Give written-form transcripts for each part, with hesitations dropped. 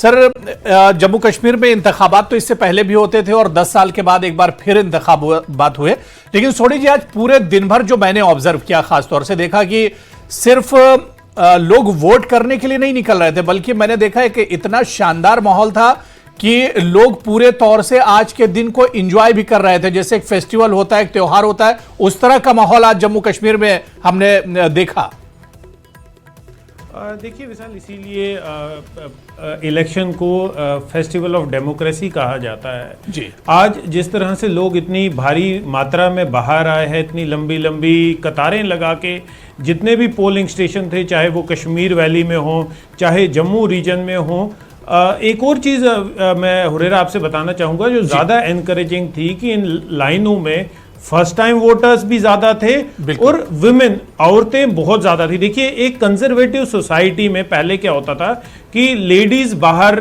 Sir, Jammu Kashmir में इंतखाबात तो इससे पहले भी होते थे और 10 साल के बाद एक बार फिर इंतखाबात हुए, लेकिन सोनी जी आज पूरे दिन भर जो मैंने ऑब्जर्व किया, खासतौर से देखा कि सिर्फ लोग वोट करने के लिए नहीं निकल रहे थे, बल्कि मैंने देखा है कि इतना शानदार माहौल था कि लोग पूरे तौर से आज के दिन को एंजॉय भी कर रहे थे, जैसे एक फेस्टिवल होता है, एक त्योहार होता है, उस तरह का माहौल आज जम्मू कश्मीर में हमने देखा। देखिए विशाल, इसीलिए इलेक्शन को फेस्टिवल ऑफ डेमोक्रेसी कहा जाता है जी। आज जिस तरह से लोग इतनी भारी मात्रा में बाहर आए हैं, इतनी लंबी लंबी कतारें लगा के जितने भी पोलिंग स्टेशन थे, चाहे वो कश्मीर वैली में हो, चाहे जम्मू रीजन में हो, एक और चीज़ मैं हुरेरा आपसे बताना चाहूँगा जो ज़्यादा एनकरेजिंग थी कि इन लाइनों में फर्स्ट टाइम वोटर्स भी ज्यादा थे और विमेन, औरतें बहुत ज्यादा थी। देखिए, एक कंजर्वेटिव सोसाइटी में पहले क्या होता था कि लेडीज बाहर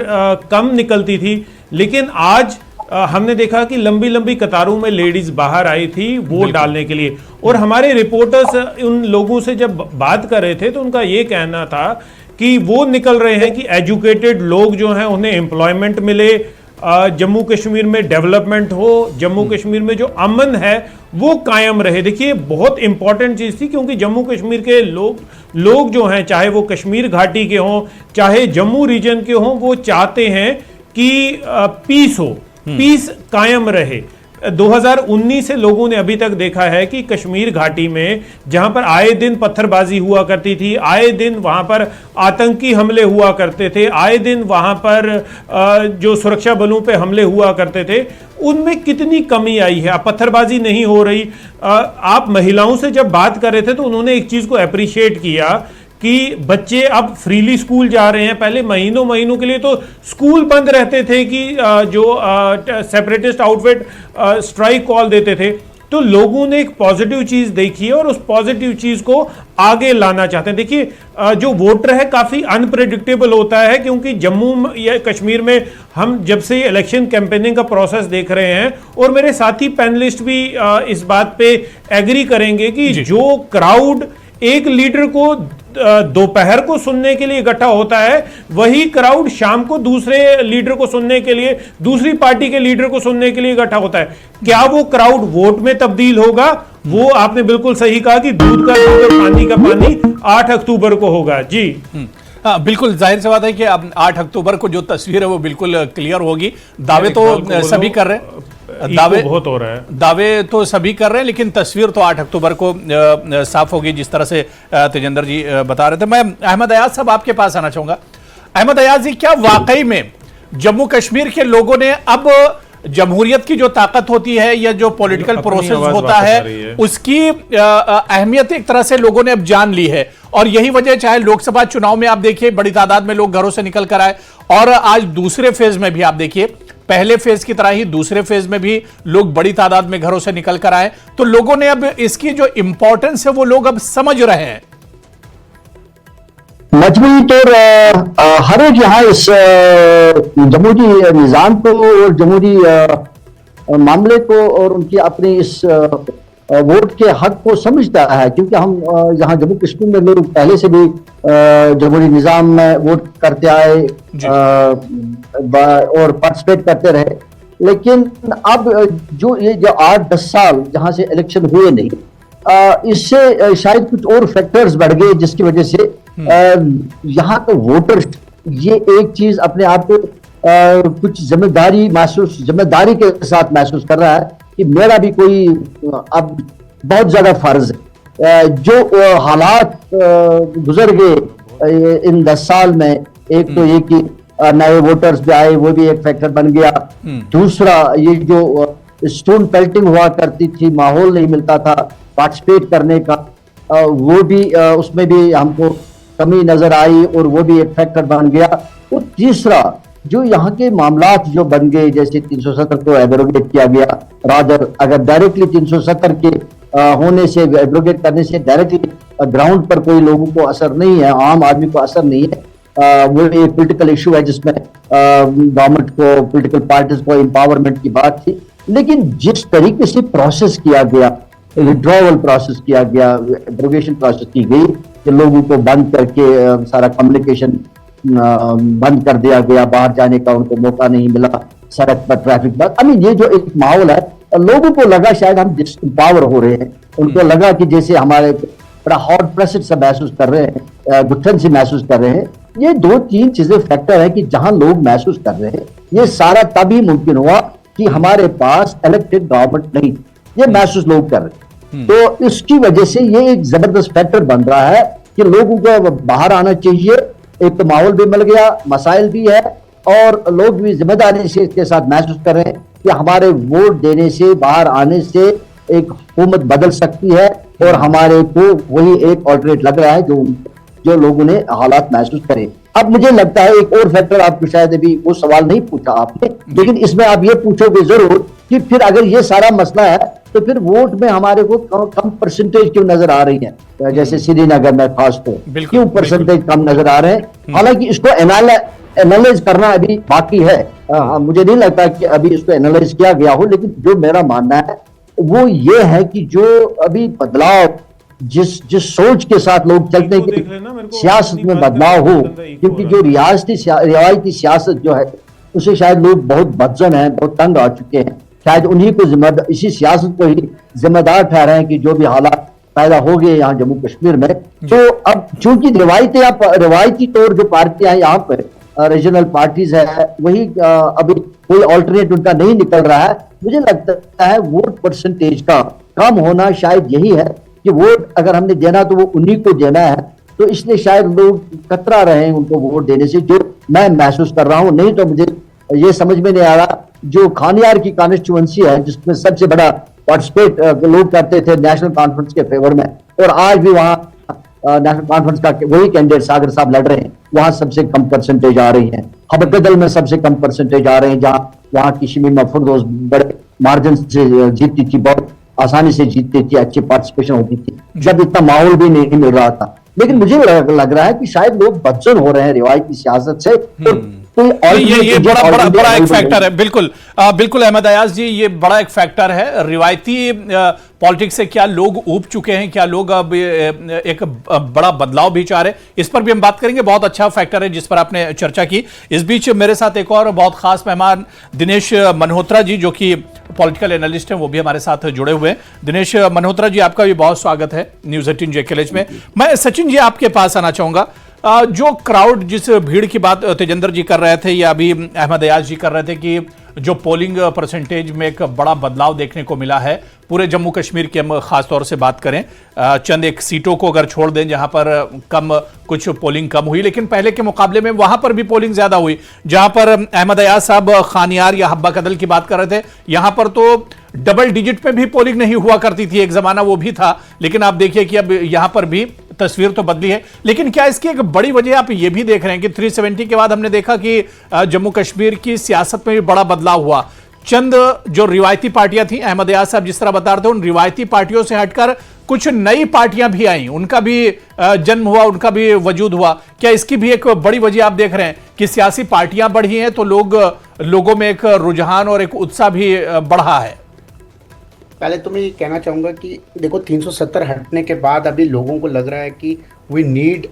कम निकलती थी, लेकिन आज हमने देखा कि लंबी लंबी कतारों में लेडीज बाहर आई थी वोट डालने के लिए। और हमारे रिपोर्टर्स उन लोगों से जब बात कर रहे थे तो उनका ये कहना था कि वो निकल रहे हैं कि एजुकेटेड लोग जो हैं उन्हें एम्प्लॉयमेंट मिले, जम्मू कश्मीर में डेवलपमेंट हो, जम्मू कश्मीर में जो अमन है वो कायम रहे। देखिए, बहुत इंपॉर्टेंट चीज़ थी, क्योंकि जम्मू कश्मीर के लोग जो हैं, चाहे वो कश्मीर घाटी के हों, चाहे जम्मू रीजन के हों, वो चाहते हैं कि पीस हो, पीस कायम रहे। 2019 से लोगों ने अभी तक देखा है कि कश्मीर घाटी में जहां पर आए दिन पत्थरबाजी हुआ करती थी, आए दिन वहां पर आतंकी हमले हुआ करते थे, आए दिन वहां पर जो सुरक्षा बलों पे हमले हुआ करते थे, उनमें कितनी कमी आई है। अब पत्थरबाजी नहीं हो रही। आप महिलाओं से जब बात कर रहे थे तो उन्होंने एक चीज को अप्रिशिएट किया कि बच्चे अब फ्रीली स्कूल जा रहे हैं। पहले महीनों महीनों के लिए तो स्कूल बंद रहते थे कि जो सेपरेटिस्ट आउटफिट स्ट्राइक कॉल देते थे। तो लोगों ने एक पॉजिटिव चीज देखी है और उस पॉजिटिव चीज को आगे लाना चाहते हैं। देखिए, जो वोटर है काफी अनप्रेडिक्टेबल होता है, क्योंकि जम्मू या कश्मीर में हम जब से इलेक्शन कैंपेनिंग का प्रोसेस देख रहे हैं, और मेरे साथी पैनलिस्ट भी इस बात पे एग्री करेंगे कि जो क्राउड एक लीडर को दोपहर को सुनने के लिए इकट्ठा होता है, वही क्राउड शाम को दूसरे लीडर को सुनने के लिए, दूसरी पार्टी के लीडर को सुनने के लिए इकट्ठा होता है। क्या वो क्राउड वोट में तब्दील होगा? वो आपने बिल्कुल सही कहा कि दूध का दूध और पानी का पानी 8 अक्टूबर को होगा। जी हाँ, बिल्कुल जाहिर सी बात है कि अब 8 अक्टूबर को जो तस्वीर है वो बिल्कुल क्लियर होगी। दावे तो सभी कर रहे हैं, दावे बहुत हो रहा है, दावे तो सभी कर रहे हैं, लेकिन तस्वीर तो 8 अक्टूबर को साफ होगी, जिस तरह से तेजेंद्र जी बता रहे थे। मैं अहमद अयाज साहब आपके पास आना चाहूंगा। अहमद अयाज जी, क्या वाकई में जम्मू कश्मीर के लोगों ने अब जमहूरियत की जो ताकत होती है या जो पॉलिटिकल प्रोसेस होता है उसकी अहमियत एक तरह से लोगों ने अब जान ली है, और यही वजह, चाहे लोकसभा चुनाव में आप देखिए बड़ी तादाद में लोग घरों से निकल कर आए, और आज दूसरे फेज में भी आप देखिए, पहले फेज की तरह ही दूसरे फेज में भी लोग बड़ी तादाद में घरों से निकल कर आए, तो लोगों ने अब इसकी जो इंपॉर्टेंस है वो लोग अब समझ रहे हैं। मजबूरी तौर हर एक यहाँ इस जमहूरी निज़ाम को और जमहूरी मामले को और उनकी अपनी इस वोट के हक को समझता है, क्योंकि हम यहाँ जम्मू कश्मीर में लोग पहले से भी जमहूरी निज़ाम में वोट करते आए और पार्टिसिपेट करते रहे। लेकिन अब जो 8-10 साल जहाँ से इलेक्शन हुए नहीं, इससे शायद कुछ और फैक्टर्स बढ़ गए, जिसकी वजह से यहाँ के वोटर्स ये एक चीज अपने आप को कुछ जिम्मेदारी के साथ महसूस कर रहा है कि मेरा भी कोई अब बहुत ज्यादा फर्ज है। जो हालात गुजर गए इन 10 साल में, एक तो ये कि नए वोटर्स भी आए, वो भी एक फैक्टर बन गया। दूसरा, ये जो स्टोन पेल्टिंग हुआ करती थी, माहौल नहीं मिलता था पार्टिसिपेट करने का, वो भी उसमें भी हमको कमी नजर आई और वो भी एक फैक्टर बन गया। और तीसरा, जो यहाँ के मामलात जो बन गए, जैसे 370 को एब्रोगेट किया गया, रादर अगर डायरेक्टली 370 के होने से, एब्रोगेट करने से डायरेक्टली ग्राउंड पर कोई लोगों को असर नहीं है, आम आदमी को असर नहीं है। वो एक पॉलिटिकल इशू है जिसमें गवर्नमेंट को, पॉलिटिकल पार्टीज को एम्पावरमेंट की बात थी। लेकिन जिस तरीके से प्रोसेस किया गया, विड्रॉवल प्रोसेस किया गया, एब्रोगेशन प्रोसेस की गई, कि लोगों को बंद करके सारा कम्युनिकेशन बंद कर दिया गया, बाहर जाने का उनको मौका नहीं मिला, सड़क पर ट्रैफिक बंद। आई मीन ये जो एक माहौल है, लोगों को लगा शायद हम डिसएम्पावर हो रहे हैं, उनको लगा कि जैसे हमारे बड़ा हॉट प्रेशर से महसूस कर रहे हैं, घुटन से महसूस कर रहे हैं। ये 2-3 चीजें फैक्टर है कि जहां लोग महसूस कर रहे हैं, ये सारा तभी मुमकिन हुआ कि हमारे पास इलेक्टेड गवर्नमेंट नहीं, ये महसूस लोग कर रहे हैं। तो इसकी वजह से ये एक जबरदस्त फैक्टर बन रहा है कि लोगों को बाहर आना चाहिए। एक तो माहौल भी मिल गया, मसाइल भी है, और लोग भी जिम्मेदारी से इसके साथ महसूस कर रहे हैं कि हमारे वोट देने से, बाहर आने से एक हुकूमत बदल सकती है, और हमारे को वही एक ऑल्टरनेट लग रहा है जो लोगों ने हालात महसूस करे। अब मुझे लगता है एक और फैक्टर, आपको शायद अभी वो सवाल नहीं पूछा आपने, लेकिन इसमें आप ये पूछोगे जरूर कि फिर अगर ये सारा मसला है तो फिर वोट में हमारे को कम परसेंटेज क्यों नजर आ रही है, जैसे श्रीनगर में खासतौर क्यों परसेंटेज कम नजर आ रहे हैं। हालांकि इसको एनालाइज करना अभी बाकी है, मुझे नहीं लगता कि अभी इसको एनालाइज किया गया हो, लेकिन जो मेरा मानना है वो ये है कि जो अभी बदलाव जिस सोच के साथ लोग चलते हैं कि सियासत में बदलाव हो, क्योंकि जो रिवायती सियासत जो है उसे शायद लोग बहुत बदजन है, बहुत तंग आ चुके हैं, शायद उन्हीं को इसी सियासत को ही जिम्मेदार ठहराए हैं कि जो भी हालात पैदा हो गए यहाँ जम्मू कश्मीर में। तो अब चूंकि रिवायती तौर जो पार्टियां हैं यहाँ पर रीजनल पार्टीज है, वही अभी कोई ऑल्टरनेट उनका नहीं निकल रहा है। मुझे लगता है वोट परसेंटेज का कम होना शायद यही है कि वोट अगर हमने देना तो वो उन्हीं को देना है, तो इसलिए शायद लोग कतरा रहे हैं उनको वोट देने से, जो मैं महसूस कर रहा हूं। नहीं तो मुझे ये समझ में नहीं आ रहा, जो खानियार की कॉन्स्टिट्यूएंसी है जिसमें सबसे बड़ा पार्टिसिपेट लोग करते थे नेशनल कॉन्फ्रेंस के फेवर में, और आज भी वहां नेशनल कॉन्फ्रेंस का वही कैंडिडेट सागर साहब लड़ रहे हैं, वहां सबसे कम परसेंटेज आ रही है। हबकदल में सबसे कम परसेंटेज आ रहे हैं, जहां वहां की शमीमा फरदौस बड़े मार्जिन से जीतती थी, बहुत आसानी से जीतती थी, अच्छी पार्टिसिपेशन होती थी, जब इतना माहौल भी नहीं मिल रहा था। लेकिन मुझे लग रहा है कि शायद लोग बदचन हो रहे हैं रिवायती सियासत से। ये बड़ा एक फैक्टर है। बिल्कुल बिल्कुल अहमद अयाज जी, ये बड़ा एक फैक्टर है। रिवायती पॉलिटिक्स से क्या लोग ऊब चुके हैं, क्या लोग अब एक बड़ा बदलाव भी चाह रहे हैं, इस पर भी हम बात करेंगे। बहुत अच्छा फैक्टर है जिस पर आपने चर्चा की। इस बीच मेरे साथ एक और बहुत खास मेहमान दिनेश मल्होत्रा जी, जो कि पॉलिटिकल एनालिस्ट हैं, वो भी हमारे साथ जुड़े हुए हैं। दिनेश मल्होत्रा जी, आपका भी बहुत स्वागत है न्यूज़ 18 JKLH में। मैं सचिन जी आपके पास आना चाहूंगा। जो क्राउड, जिस भीड़ की बात तेजेंद्र जी कर रहे थे या अभी अहमद अयाज जी कर रहे थे कि जो पोलिंग परसेंटेज में एक बड़ा बदलाव देखने को मिला है पूरे जम्मू कश्मीर की, हम खास तौर से बात करें चंद एक सीटों को अगर छोड़ दें जहां पर कुछ पोलिंग कम हुई, लेकिन पहले के मुकाबले में वहां पर भी पोलिंग ज्यादा हुई। जहां पर अहमद अयाज साहब खानियार या हब्बा कदल की बात कर रहे थे, यहां पर तो डबल डिजिट में भी पोलिंग नहीं हुआ करती थी, एक जमाना वो भी था। लेकिन आप देखिए कि अब यहां पर भी तस्वीर तो बदली है। लेकिन क्या इसकी एक बड़ी वजह आप ये भी देख रहे हैं कि 370 के बाद हमने देखा कि जम्मू कश्मीर की सियासत में भी बड़ा बदलाव हुआ। चंद जो रिवायती पार्टियां थी, अहमद अयाज साहब जिस तरह बता रहे थे, उन रिवायती पार्टियों से हटकर कुछ नई पार्टियां भी आई, उनका भी जन्म हुआ, उनका भी वजूद हुआ। क्या इसकी भी एक बड़ी वजह आप देख रहे हैं कि सियासी पार्टियां बढ़ी हैं तो लोगों में एक रुझान और एक उत्साह भी बढ़ा है? पहले तो मैं ये कहना चाहूंगा कि देखो 370 हटने के बाद अभी लोगों को लग रहा है कि we need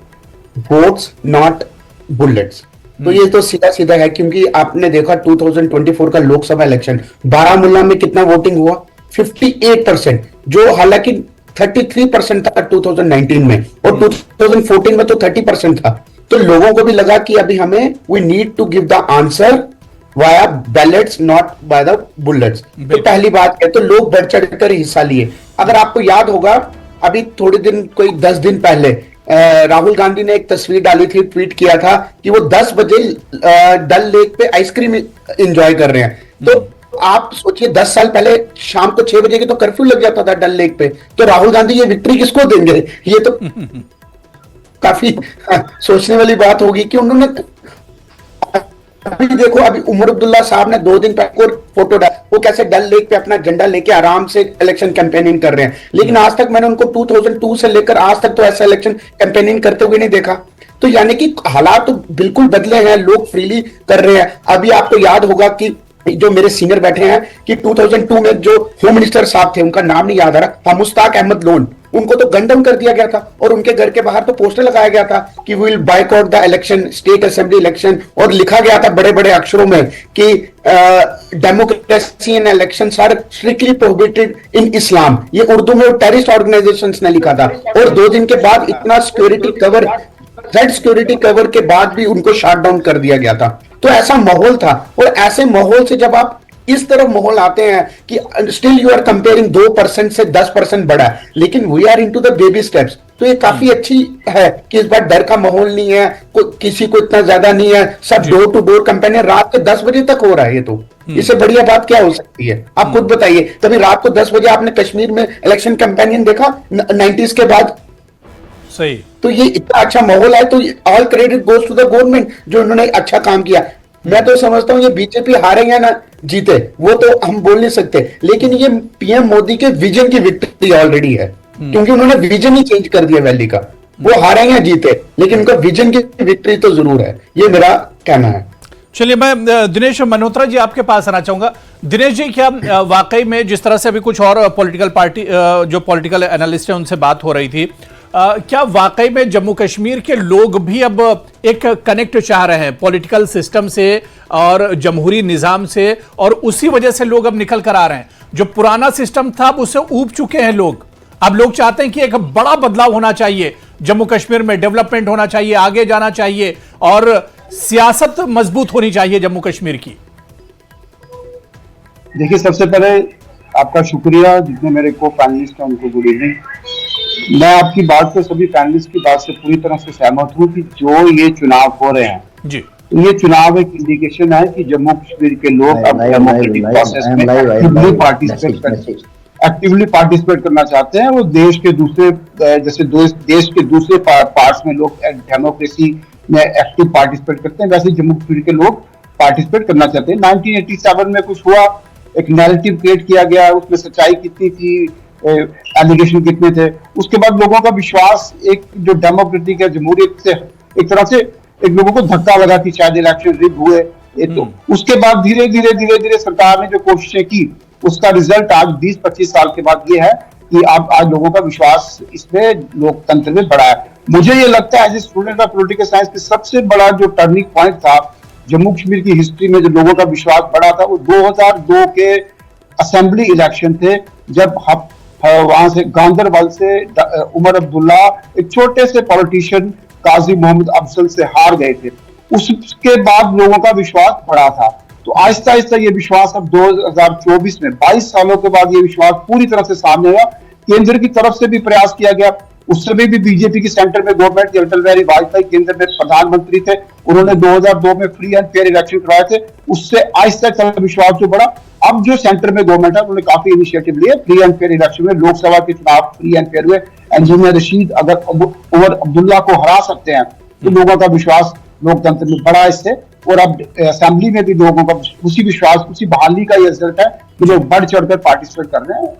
votes not bullets. तो ये तो सीधा सीधा है, क्योंकि आपने देखा 2024 का लोकसभा इलेक्शन बारामूला में कितना वोटिंग हुआ, 58%, जो हालांकि 33% था 2019 में, और 2014 में तो 30% था। तो लोगों को भी लगा कि अभी हमें we need to give the answer via ballots not by the bullets. तो पहली बात है, तो लोग बढ़ चढ़ कर हिस्सा लिए। अगर आपको याद होगा, अभी थोड़े दिन, कोई 10 दिन पहले राहुल गांधी ने एक तस्वीर डाली थी, ट्वीट किया था कि वो 10 बजे डल लेक पे आइसक्रीम एंजॉय कर रहे हैं। तो आप सोचिए 10 साल पहले शाम को 6 बजे के तो कर्फ्यू लग जाता था डल लेक पे, तो राहुल गांधी ये विक्ट्री किसको देंगे? ये तो काफी सोचने वाली बात होगी कि उन्होंने अभी देखो, अभी उमर अब्दुल्ला साहब ने 2 दिन पहले फोटो डाला, वो कैसे डल लेक पे अपना झंडा लेके आराम से इलेक्शन कैंपेनिंग कर रहे हैं। लेकिन आज तक मैंने उनको 2002 से लेकर आज तक तो ऐसा इलेक्शन कैंपेनिंग करते हुए नहीं देखा। तो यानी कि हालात तो बिल्कुल बदले हैं, लोग फ्रीली कर रहे हैं। अभी आपको याद होगा कि जो मेरे सीनियर बैठे हैं कि 2002 में जो होम मिनिस्टर साहब थे, उनका नाम नहीं याद आ रहा, मुश्ताक अहमद लोन, उनको तो गन डाउन कर दिया गया था और उनके घर के बाहर तो पोस्टर लगाया गया था कि we will boycott the election, state assembly election, और लिखा गया था बड़े बड़े अक्षरों में कि democracy and elections are strictly prohibited in Islam. ये उर्दू में टेररिस्ट ऑर्गेनाइजेशंस ने लिखा था। और 2 दिन के बाद इतना security cover, thread security cover के बाद भी उनको शट डाउन कर दिया गया था। तो ऐसा माहौल था। और ऐसे माहौल से जब आप इस तरफ माहौल आते हैं कि स्टिल यू आर कंपेयरिंग 2% से 10% बढ़ा है, लेकिन we are into the baby steps, तो ये काफी अच्छी है कि इस बार डर का माहौल नहीं है, किसी को इतना ज्यादा नहीं है, सब डोर टू डोर कैंपेन रात के 10 बजे तक हो रहा है। ये तो इससे बढ़िया बात क्या हो सकती है? आप खुद बताइए। तभी रात को 10 बजे आपने कश्मीर में इलेक्शन कैंपेनियन देखा 90s के बाद? सही। तो ये इतना अच्छा माहौल है, तो all credit goes to the government जो उन्होंने अच्छा काम किया। मैं तो समझता हूं ये बीजेपी हारे या ना जीते वो तो हम बोल नहीं सकते, लेकिन ये पीएम मोदी के विजन की विक्ट्री ऑलरेडी है, क्योंकि उन्होंने विजन ही चेंज कर दिया वैली का। वो हारे या जीते, लेकिन उनका विजन की विक्ट्री तो जरूर है, ये मेरा कहना है। चलिए, मैं दिनेश मल्होत्रा जी आपके पास आना चाहूंगा। दिनेश जी, क्या वाकई में जिस तरह से अभी कुछ और पॉलिटिकल पार्टी जो पॉलिटिकल एनालिस्ट है उनसे बात हो रही थी, क्या वाकई में जम्मू कश्मीर के लोग भी अब एक कनेक्ट चाह रहे हैं पॉलिटिकल सिस्टम से और जमहूरी निजाम से, और उसी वजह से लोग अब निकल कर आ रहे हैं? जो पुराना सिस्टम था अब उससे ऊब चुके हैं लोग। अब लोग चाहते हैं कि एक बड़ा बदलाव होना चाहिए जम्मू कश्मीर में, डेवलपमेंट होना चाहिए, आगे जाना चाहिए और सियासत मजबूत होनी चाहिए जम्मू कश्मीर की। देखिए, सबसे पहले आपका शुक्रिया, जितने मेरे को पैनलिस्ट हैं उनको गुड इवनिंग। मैं आपकी बात से, सभी पैनलिस्ट की बात से पूरी तरह से सहमत हूँ कि जो ये चुनाव हो रहे हैं जी, तो ये चुनाव एक इंडिकेशन है कि जम्मू कश्मीर के लोग अब डेमोक्रेटिक प्रोसेस में एक्टिवली पार्टिसिपेट करना चाहते हैं। वो देश के दूसरे, जैसे देश के दूसरे पार्ट्स में लोग डेमोक्रेसी में एक्टिव पार्टिसिपेट करते हैं, वैसे जम्मू कश्मीर के लोग पार्टिसिपेट करना चाहते हैं। 1987 में कुछ हुआ, एक नैरेटिव क्रिएट किया गया, उसमें सच्चाई कितनी थी, एलिगेशन कितने थे, उसके बाद लोगों का विश्वास एक जो डेमोक्रेटिक है, जमहूरियत से एक तरह से एक लोगों को धक्का लगा कि शायद इलेक्शन रिग हुए। तो उसके बाद धीरे धीरे सरकार ने जो कोशिशें की उसका रिजल्ट आज 20-25 साल के बाद ये है कि आज लोगों का विश्वास इसमें लोकतंत्र में बढ़ा है। मुझे ये लगता है as a student of political science कि सबसे बड़ा जो टर्निंग पॉइंट था जम्मू कश्मीर की हिस्ट्री में, जो लोगों का विश्वास बढ़ा था, वो 2002 के असेंबली इलेक्शन थे, जब वहां से गांधरबल से उमर अब्दुल्ला एक छोटे से पॉलिटिशियन काजी मोहम्मद अफजल से हार गए थे। उसके बाद लोगों का विश्वास बढ़ा था। तो आहिस्ता आहिस्ता ये विश्वास अब 2024 में 22 सालों के बाद ये विश्वास पूरी तरह से सामने आया। केंद्र की तरफ से भी प्रयास किया गया, उस समय भी बीजेपी की सेंटर में गवर्नमेंट थी, अटल बिहारी वाजपेयी केंद्र में प्रधानमंत्री थे, उन्होंने 2002 में फ्री एंड फेयर इलेक्शन करवाए थे, उससे आहिस्ता आहिस्ता विश्वास जो बढ़ा। अब जो सेंटर में गवर्नमेंट है उन्होंने काफी इनिशिएटिव लिए, फ्री एंड फेयर इलेक्शन में लोकसभा के चुनाव फ्री एंड फेयर हुए। इंजीनियर रशीद अगर उमर अब्दुल्ला को हरा सकते हैं तो लोगों का विश्वास लोकतंत्र में बढ़ा इससे, और अब असेंबली में भी लोगों का उसी विश्वास, उसी बहाली का ये रिजल्ट है कि लोग बढ़ चढ़कर पार्टिसिपेट कर रहे हैं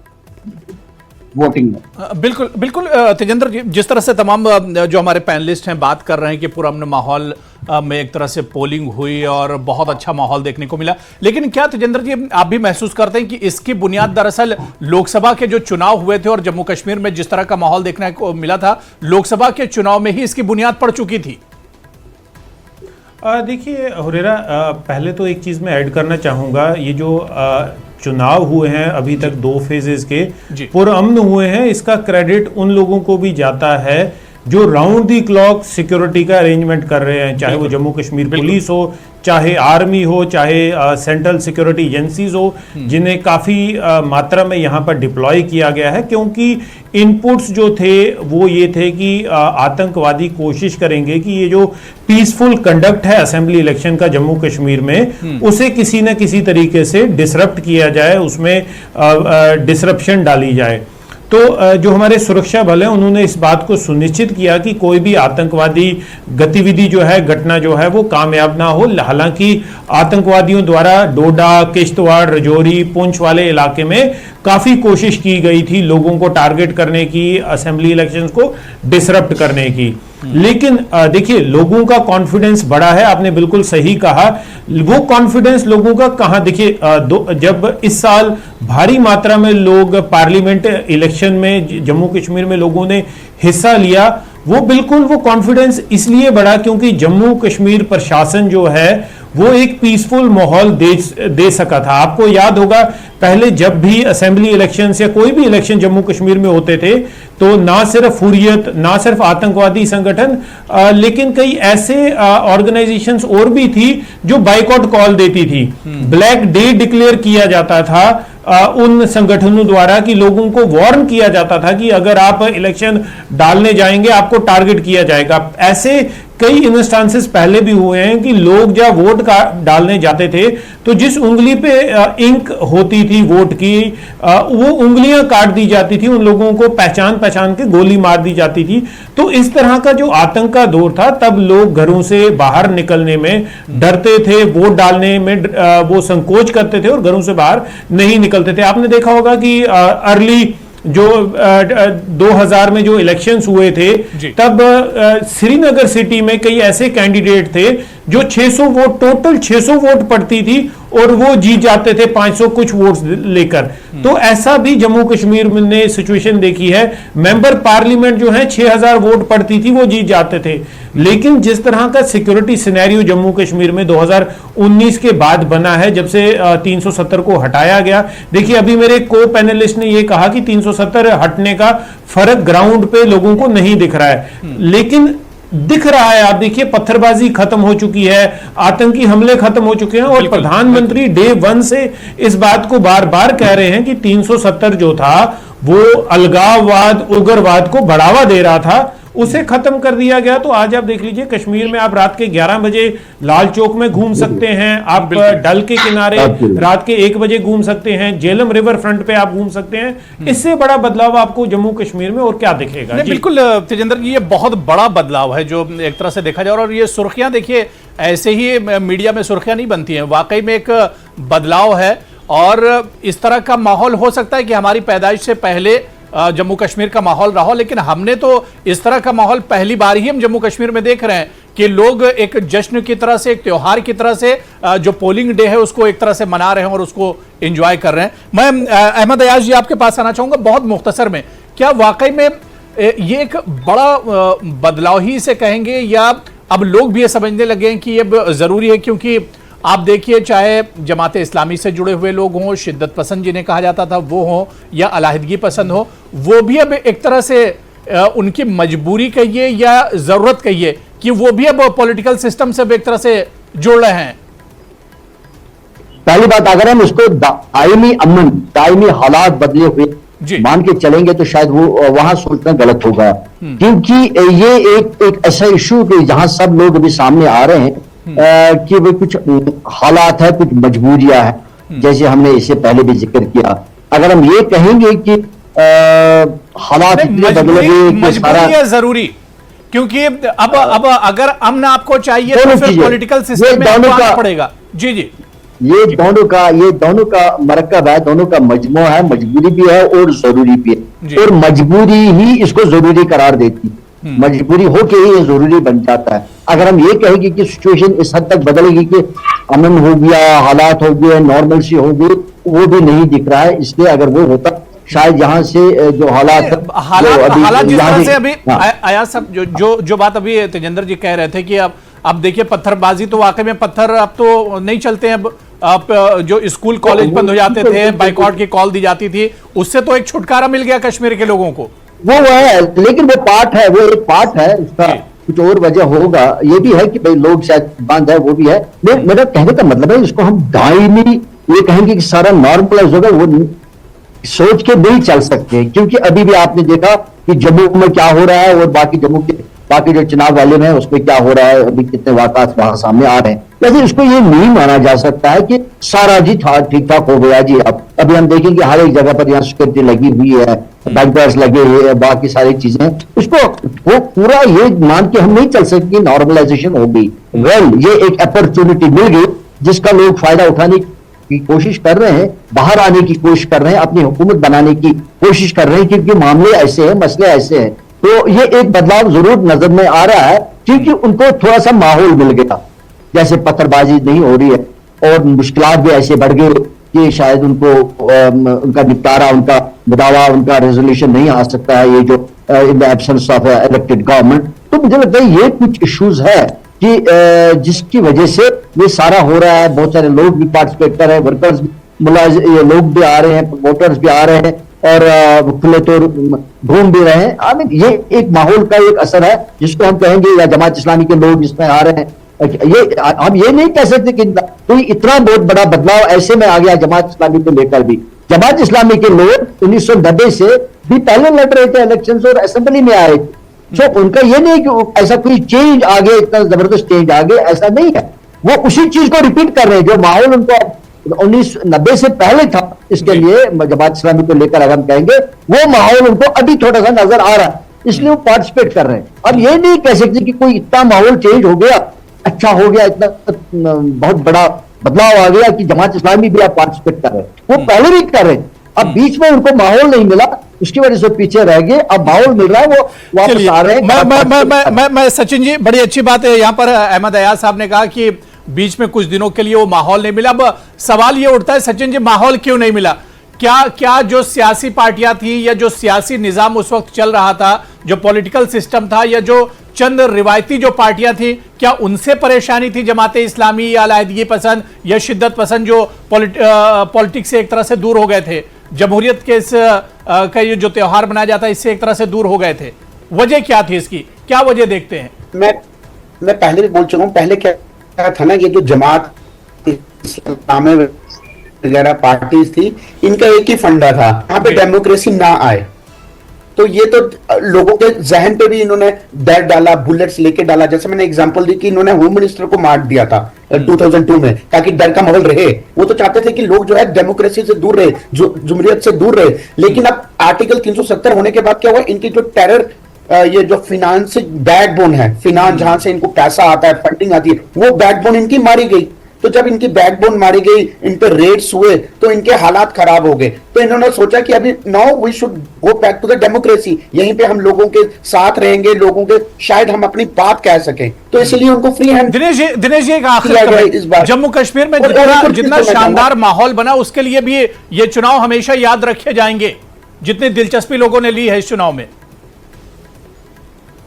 वोटिंग में। बिल्कुल बिल्कुल तेजेंद्र जी, जिस तरह से तमाम जो हमारे पैनलिस्ट हैं बात कर रहे हैं कि पुरअमन माहौल में एक तरह से पोलिंग हुई और बहुत अच्छा माहौल देखने को मिला, लेकिन क्या तेजेंद्र जी आप भी महसूस करते हैं कि इसकी बुनियाद दरअसल लोकसभा के जो चुनाव हुए थे और जम्मू कश्मीर में जिस तरह का माहौल देखने को मिला था, लोकसभा के चुनाव में ही इसकी बुनियाद पड़ चुकी थी? देखिए हुरेरा, पहले तो एक चीज़ मैं ऐड करना चाहूँगा, ये जो चुनाव हुए हैं अभी तक 2 फेजेस के पुरअमन हुए हैं, इसका क्रेडिट उन लोगों को भी जाता है जो राउंड दी क्लॉक सिक्योरिटी का अरेंजमेंट कर रहे हैं, चाहे वो जम्मू कश्मीर पुलिस हो, चाहे आर्मी हो, चाहे सेंट्रल सिक्योरिटी एजेंसीज हो, जिन्हें काफ़ी मात्रा में यहाँ पर डिप्लॉय किया गया है, क्योंकि इनपुट्स जो थे वो ये थे कि आतंकवादी कोशिश करेंगे कि ये जो पीसफुल कंडक्ट है असेंबली इलेक्शन का जम्मू कश्मीर में, उसे किसी न किसी तरीके से डिसरप्ट किया जाए, उसमें डिसरप्शन डाली जाए। तो जो हमारे सुरक्षा बल हैं उन्होंने इस बात को सुनिश्चित किया कि कोई भी आतंकवादी गतिविधि जो है, घटना जो है वो कामयाब ना हो। हालांकि आतंकवादियों द्वारा डोडा, किश्तवाड़, रजौरी, पुंछ वाले इलाके में काफी कोशिश की गई थी लोगों को टारगेट करने की, असेंबली इलेक्शंस को डिसरप्ट करने की। लेकिन देखिए, लोगों का कॉन्फिडेंस बढ़ा है, आपने बिल्कुल सही कहा। वो कॉन्फिडेंस लोगों का कहां, देखिए जब इस साल भारी मात्रा में लोग पार्लियामेंट इलेक्शन में जम्मू कश्मीर में लोगों ने हिस्सा लिया, वो बिल्कुल वो कॉन्फिडेंस इसलिए बढ़ा क्योंकि जम्मू कश्मीर प्रशासन जो है वो एक पीसफुल माहौल दे सका था। आपको याद होगा पहले जब भी असेंबली इलेक्शन या कोई भी इलेक्शन जम्मू कश्मीर में होते थे तो ना सिर्फ हुर्रियत, ना सिर्फ आतंकवादी संगठन, लेकिन कई ऐसे ऑर्गेनाइजेशंस और भी थी जो बाइकआउट कॉल देती थी। ब्लैक डे डिक्लेयर किया जाता था उन संगठनों द्वारा कि लोगों को वार्न किया जाता था कि अगर आप इलेक्शन डालने जाएंगे आपको टारगेट किया जाएगा। ऐसे कई इंस्टांसेस पहले भी हुए हैं कि लोग जब वोट डालने जाते थे तो जिस उंगली पे इंक होती थी वोट की, वो उंगलियां काट दी जाती थी, उन लोगों को पहचान के गोली मार दी जाती थी। तो इस तरह का जो आतंक का दौर था, तब लोग घरों से बाहर निकलने में डरते थे, वोट डालने में वो संकोच करते थे और घरों से बाहर नहीं निकलते थे। आपने देखा होगा कि अर्ली जो 2000 में जो इलेक्शंस हुए थे तब श्रीनगर सिटी में कई ऐसे कैंडिडेट थे जो 600 वोट, टोटल 600 वोट पड़ती थी और वो जीत जाते थे 500 कुछ वोट्स लेकर। तो ऐसा भी जम्मू कश्मीर ने सिचुएशन देखी है। मेंबर पार्लियामेंट जो है 6000 वोट पड़ती थी, वो जीत जाते थे। लेकिन जिस तरह का सिक्योरिटी सिनेरियो जम्मू कश्मीर में 2019 के बाद बना है, जब से 370 को हटाया गया, देखिए अभी मेरे को पैनलिस्ट ने ये कहा कि 370 हटने का फर्क ग्राउंड पे लोगों को नहीं दिख रहा है, लेकिन दिख रहा है। आप देखिए पत्थरबाजी खत्म हो चुकी है, आतंकी हमले खत्म हो चुके हैं और प्रधानमंत्री डे 1 से इस बात को बार बार कह रहे हैं कि 370 जो था वो अलगाववाद, उग्रवाद को बढ़ावा दे रहा था, उसे खत्म कर दिया गया। तो आज आप देख लीजिए कश्मीर में आप रात के 11 बजे लाल चौक में घूम सकते हैं, आप डल के किनारे रात के 1 बजे घूम सकते हैं, जेलम रिवर फ्रंट पे आप घूम सकते हैं। इससे बड़ा बदलाव आपको जम्मू कश्मीर में और क्या दिखेगा? बिल्कुल तेजेंद्र जी, ये बहुत बड़ा बदलाव है जो एक तरह से देखा जाए, और ये सुर्खियां देखिए ऐसे ही मीडिया में सुर्खियां नहीं बनती हैं, वाकई में एक बदलाव है। और इस तरह का माहौल हो सकता है कि हमारी पैदाइश से पहले जम्मू कश्मीर का माहौल रहा हो, लेकिन हमने तो इस तरह का माहौल पहली बार ही हम जम्मू कश्मीर में देख रहे हैं कि लोग एक जश्न की तरह से, एक त्योहार की तरह से जो पोलिंग डे है उसको एक तरह से मना रहे हैं और उसको एंजॉय कर रहे हैं। मैं अहमद अयाज जी आपके पास आना चाहूंगा बहुत मुख्तसर में, क्या वाकई में ये एक बड़ा बदलाव ही इसे कहेंगे, या अब लोग भी ये समझने लगे हैं कि ये जरूरी है? क्योंकि आप देखिए, चाहे जमात इस्लामी से जुड़े हुए लोग हों, शिद्दत पसंद जिन्हें कहा जाता था वो हों, या अलहदगी पसंद हो, वो भी अब एक तरह से उनकी मजबूरी कहिए या जरूरत कहिए कि वो भी अब पॉलिटिकल सिस्टम से एक तरह से जुड़ रहे हैं। पहली बात, अगर हम उसको दायमी अमन, दायमी हालात बदले हुए मान के चलेंगे तो शायद वो वहां सोचना गलत होगा, क्योंकि ये एक ऐसा इशू कि जहां सब लोग अभी सामने आ रहे हैं कि वो कुछ हालात है, कुछ मजबूरियां है, जैसे हमने इससे पहले भी जिक्र किया। अगर हम ये कहेंगे कि हालात इतने बदले कि सारा जरूरी, क्योंकि अब अगर अमन आपको चाहिए तो फिर पॉलिटिकल सिस्टम में आना पड़ेगा। जी जी, ये दोनों का मरकब है, दोनों का मजमू है, मजबूरी भी है और जरूरी भी है, और मजबूरी ही इसको जरूरी करार देती, मजबूरी हो के ही ये जरूरी बन जाता है। अगर हम ये कहेंगे कि सिचुएशन इस हद तक बदलेगी कि अमन हो गया, हालात हो गए, नॉर्मल सी हो गई, वो भी नहीं दिख रहा है। इसलिए अगर वो होता शायद यहाँ से जो हालात जिस तरह से अभी आया सब जो बात अभी तेजेंद्र जी कह रहे थे कि अब देखिए पत्थरबाजी तो वाकई में पत्थर अब तो नहीं चलते हैं, अब जो स्कूल कॉलेज बंद हो जाते थे, बाइकआउट की कॉल दी जाती थी, उससे तो एक छुटकारा मिल गया कश्मीर के लोगों को। वो है, लेकिन वो पार्ट है, वो एक पार्ट है, उसका कुछ और वजह होगा। ये भी है कि भाई लोग शायद बंद है, वो भी है। मेरा कहने का मतलब है इसको हम दायमी ये कहेंगे कि सारा नॉर्मलाइज होगा, वो सोच के नहीं चल सकते, क्योंकि अभी भी आपने देखा कि जम्मू में क्या हो रहा है और बाकी जम्मू के बाकी जो चुनाव वाले में उसमें क्या हो रहा है, अभी कितने वाक़ात वहां सामने आ रहे हैं। वैसे इसको ये नहीं माना जा सकता है कि सारा जी ठीक ठाक हो गया जी। अब अभी हम देखेंगे हर एक जगह पर यहाँ सिक्योरिटी लगी हुई है, बैकबर्स लगे हुए हैं, बाकी सारी चीजें, इसको वो पूरा ये मान के हम नहीं चल सकते नॉर्मलाइजेशन हो गई। ये एक अपॉर्चुनिटी मिल गई जिसका लोग फायदा उठाने की की कोशिश कर रहे हैं, बाहर आने की कोशिश कर रहे हैं, अपनी हुकूमत बनाने की कोशिश कर रहे हैं, क्योंकि मामले ऐसे हैं, मसले ऐसे हैं। तो ये एक बदलाव जरूर नजर में आ रहा है, क्योंकि उनको थोड़ा सा माहौल मिल गया, जैसे पत्थरबाजी नहीं हो रही है और मुश्किलात भी ऐसे बढ़ गए कि शायद उनको उनका निपटारा, उनका मुदावा, उनका रेजोल्यूशन नहीं आ सकता है, ये जो in the absence of elected government. तो मुझे लगता है ये कुछ इश्यूज है कि जिसकी वजह से ये सारा हो रहा है। बहुत सारे लोग भी पार्टिसिपेट कर रहे हैं, वर्कर्स ये लोग भी आ रहे हैं, वोटर्स भी आ रहे हैं और खुले तौर घूम भी रहे हैं। आई मीन ये एक माहौल का एक असर है जिसको हम कहेंगे, या जमात इस्लामी के लोग इसमें आ रहे हैं। ये हम ये नहीं कह सकते कि कोई इतना बहुत बड़ा बदलाव ऐसे में आ गया जमात इस्लामी को लेकर भी। जमात इस्लामी के लोग 1990 से भी पहले लड़ रहे थे इलेक्शंस और असेंबली में आए थे। तो उनका ये नहीं कि ऐसा कोई चेंज आ गया, इतना जबरदस्त चेंज आ गया, ऐसा नहीं है। वो उसी चीज को रिपीट कर रहे हैं जो माहौल उनको 1990 से पहले था। इसके लिए जमात इस्लामी को लेकर अगर हम कहेंगे, वो माहौल उनको अभी थोड़ा सा नजर आ रहा है, इसलिए वो पार्टिसिपेट कर रहे हैं। अब ये नहीं कह सकते कि कोई इतना माहौल चेंज हो गया, अच्छा हो गया, इतना बहुत बड़ा बदलाव आ गया कि जमात इस्लामी भी आप पार्टिसिपेट कर रहे हैं। वो पहले भी कर रहे हैं, अब बीच में उनको माहौल नहीं मिला, उसकी वजह से पीछे रह गए। अब माहौल मिल रहा है, वो वापस आ रहे हैं। मैं सचिन जी, बड़ी अच्छी बात है यहाँ पर अहमद अयाज साहब ने कहा कि बीच में कुछ दिनों के लिए वो माहौल नहीं मिला। अब सवाल ये उठता है सचिन जी, माहौल क्यों नहीं मिला? क्या जो सियासी पार्टियां थी या जो सियासी निजाम उस वक्त चल रहा था, जो पॉलिटिकल सिस्टम था, या जो चंद रिवायती जो पार्टियां थी, क्या उनसे परेशानी थी जमाते इस्लामी या अलहदगी पसंद या शिद्दत पसंद जो पॉलिटिक्स से एक तरह से दूर हो गए थे, जमहूरियत के इस का ये जो त्योहार मनाया जाता है इससे एक तरह से दूर हो गए थे? वजह क्या थी इसकी, क्या वजह देखते हैं? मैं पहले भी बोल चुका हूं, पहले क्या था ना, ये जो जमात इस्लामी वगैरह पार्टीज थी, इनका एक ही फंडा था, यहाँ पे डेमोक्रेसी ना आए। तो ये तो लोगों के जहन पे भी इन्होंने डर डाला, बुलेट्स लेके डाला। जैसे मैंने एग्जांपल दी कि इन्होंने होम मिनिस्टर को मार दिया था 2002 में, ताकि डर का माहौल रहे। वो तो चाहते थे कि लोग जो है डेमोक्रेसी से दूर रहे, जमहूरियत से दूर रहे। लेकिन अब आर्टिकल 370 होने के बाद क्या हुआ, इनकी जो टेरर, ये जो फिनेंसिंग बैकबोन है, फिनांस जहां से इनको पैसा आता है, फंडिंग आती है, वो बैकबोन इनकी मारी गई। तो जब इनकी बैकबोन मारी गई, इन पे रेड्स हुए, तो इनके हालात खराब हो गए। तो इन्होंने सोचा कि अभी now we should go back to the democracy, यहीं पे हम लोगों के साथ रहेंगे, लोगों के शायद हम अपनी बात कह सकें। तो इसलिए उनको फ्री हैंड। दिनेश जी एक आखिरी, जम्मू कश्मीर में जितना शानदार माहौल बना, उसके लिए भी ये चुनाव हमेशा याद रखे जाएंगे, जितनी दिलचस्पी लोगों ने ली है इस चुनाव में।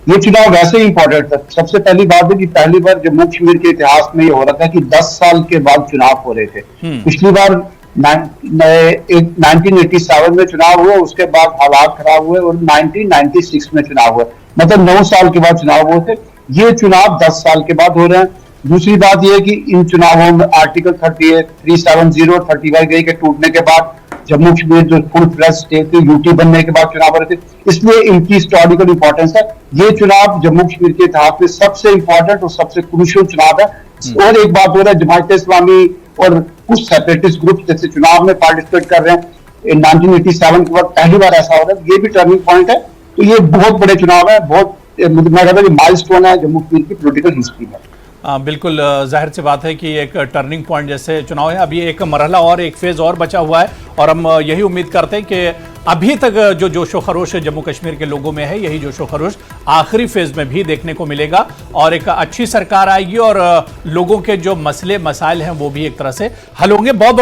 ये चुनाव वैसे ही इंपॉर्टेंट था। सबसे पहली बात है कि पहली बार जम्मू कश्मीर के इतिहास में ये हो रहा था कि 10 साल के बाद चुनाव हो रहे थे। पिछली बार 1987 में चुनाव हुआ, उसके बाद हालात खराब हुए और 1996 में चुनाव हुआ, मतलब 9 साल के बाद चुनाव हुए थे। ये चुनाव 10 साल के बाद हो रहे हैं। दूसरी बात यह है कि इन चुनावों में आर्टिकल 370 और 31A के टूटने के बाद जम्मू कश्मीर जो फुल फ्लैश स्टेट थी, यूटी बनने के बाद चुनाव हो रहे थे, इसलिए इनकी हिस्टोरिकल इंपॉर्टेंस है। ये चुनाव जम्मू कश्मीर के इतिहास में सबसे इंपॉर्टेंट और सबसे क्रूशियल चुनाव है। और एक बात हो रहा है, जमात इस्लामी और कुछ सेपरेटिस्ट ग्रुप जैसे चुनाव में पार्टिसिपेट कर रहे हैं 1987 के बाद पहली बार ऐसा हो रहा है। ये भी टर्निंग पॉइंट है। तो ये बहुत बड़े चुनाव है, बहुत मैं कहता हूँ माइलस्टोन है जम्मू कश्मीर की पॉलिटिकल हिस्ट्री में। बिल्कुल जाहिर सी बात है कि एक टर्निंग पॉइंट जैसे चुनाव है। अभी एक मरहला और एक फेज और बचा हुआ है और हम यही उम्मीद करते हैं कि अभी तक जो जोशो खरोश जम्मू कश्मीर के लोगों में है, यही जोशो खरोश आखिरी फेज में भी देखने को मिलेगा और एक अच्छी सरकार आएगी और लोगों के जो मसले मसाइल हैं वो भी एक तरह से हल होंगे। बहुत